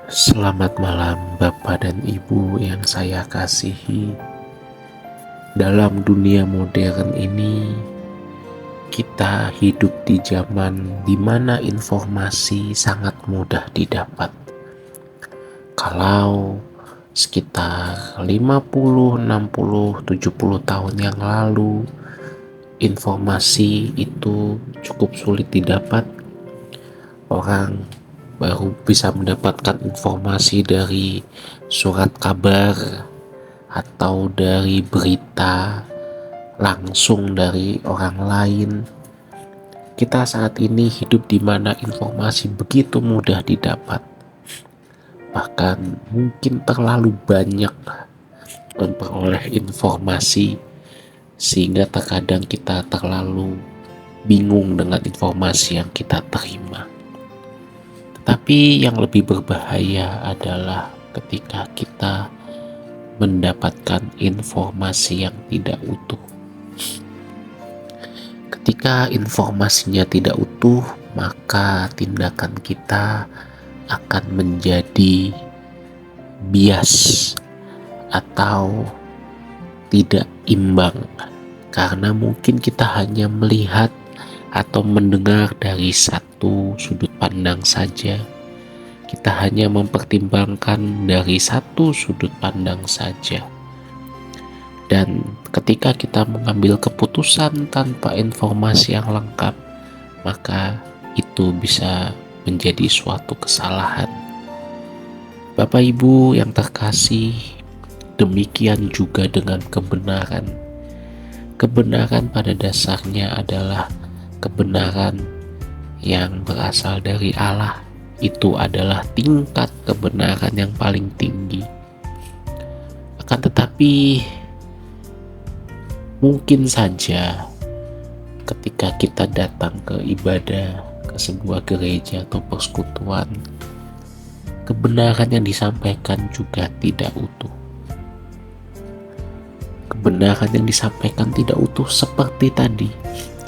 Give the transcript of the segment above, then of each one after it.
Selamat malam Bapak dan Ibu yang saya kasihi. Dalam dunia modern ini, kita hidup di zaman di mana informasi sangat mudah didapat. Kalau sekitar 50, 60, 70 tahun yang lalu, informasi itu cukup sulit didapat. Orang baru bisa mendapatkan informasi dari surat kabar atau dari berita langsung dari orang lain. Kita saat ini hidup di mana informasi begitu mudah didapat, bahkan mungkin terlalu banyak memperoleh informasi sehingga terkadang kita terlalu bingung dengan informasi yang kita terima. Tetapi yang lebih berbahaya adalah ketika kita mendapatkan informasi yang tidak utuh. Ketika informasinya tidak utuh, maka tindakan kita akan menjadi bias atau tidak imbang, karena mungkin kita hanya melihat atau mendengar dari satu sudut pandang saja. Kita hanya mempertimbangkan dari satu sudut pandang saja. Dan ketika kita mengambil keputusan tanpa informasi yang lengkap, maka itu bisa menjadi suatu kesalahan. Bapak Ibu yang terkasih, demikian juga dengan kebenaran. Kebenaran pada dasarnya adalah kebenaran yang berasal dari Allah. Itu adalah tingkat kebenaran yang paling tinggi. Akan tetapi mungkin saja ketika kita datang ke ibadah, ke sebuah gereja atau persekutuan, kebenaran yang disampaikan juga tidak utuh. Kebenaran yang disampaikan tidak utuh seperti tadi.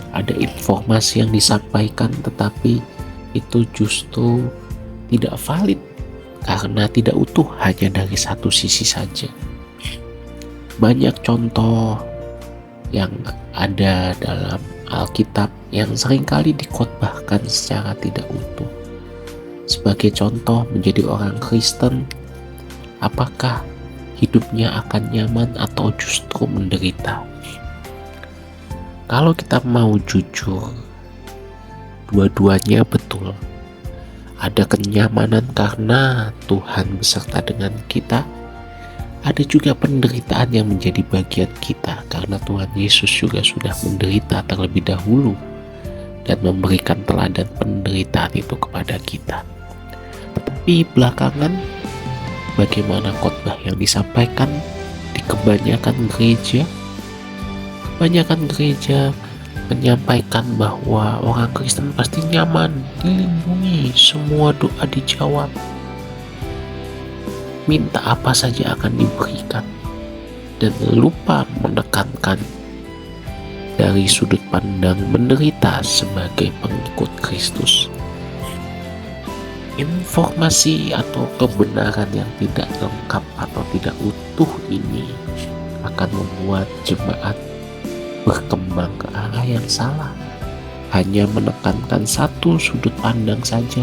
Ada informasi yang disampaikan tetapi itu justru tidak valid karena tidak utuh, hanya dari satu sisi saja. Banyak contoh yang ada dalam Alkitab yang seringkali dikhotbahkan secara tidak utuh. Sebagai contoh, menjadi orang Kristen, apakah hidupnya akan nyaman atau justru menderita? Kalau kita mau jujur, dua-duanya betul. Ada kenyamanan karena Tuhan beserta dengan kita. Ada juga penderitaan yang menjadi bagian kita karena Tuhan Yesus juga sudah menderita terlebih dahulu dan memberikan teladan penderitaan itu kepada kita. Tetapi belakangan, bagaimana khotbah yang disampaikan di kebanyakan gereja? Kebanyakan gereja menyampaikan bahwa orang Kristen pasti nyaman, dilindungi, semua doa dijawab, minta apa saja akan diberikan, dan lupa menekankan dari sudut pandang menderita sebagai pengikut Kristus. Informasi atau kebenaran yang tidak lengkap atau tidak utuh ini akan membuat jemaat berkembang ke arah yang salah, hanya menekankan satu sudut pandang saja.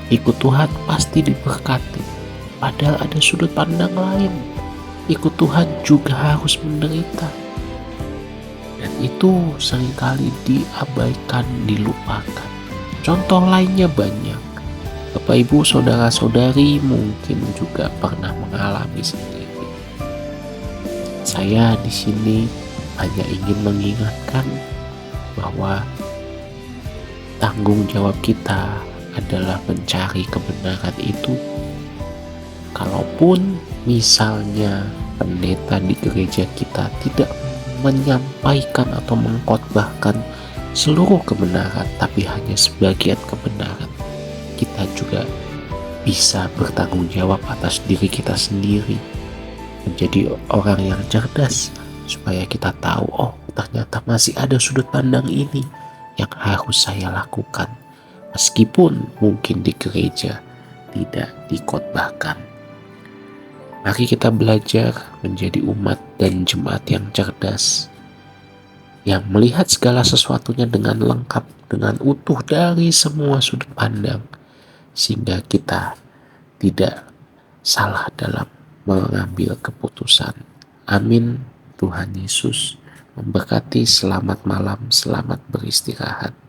Ikut Tuhan pasti diberkati, padahal ada sudut pandang lain. Ikut Tuhan juga harus menderita, dan itu seringkali diabaikan, dilupakan. Contoh lainnya banyak. Bapak Ibu saudara-saudari mungkin juga pernah mengalami sendiri. Saya di sini hanya ingin mengingatkan bahwa tanggung jawab kita adalah mencari kebenaran itu. Kalaupun misalnya pendeta di gereja kita tidak menyampaikan atau mengkhotbahkan seluruh kebenaran, tapi hanya sebagian kebenaran, kita juga bisa bertanggung jawab atas diri kita sendiri, menjadi orang yang cerdas, supaya kita tahu, oh ternyata masih ada sudut pandang ini yang harus saya lakukan. Meskipun mungkin di gereja tidak dikhotbahkan. Mari kita belajar menjadi umat dan jemaat yang cerdas, yang melihat segala sesuatunya dengan lengkap, dengan utuh dari semua sudut pandang, sehingga kita tidak salah dalam mengambil keputusan. Amin. Tuhan Yesus memberkati. Selamat malam, selamat beristirahat.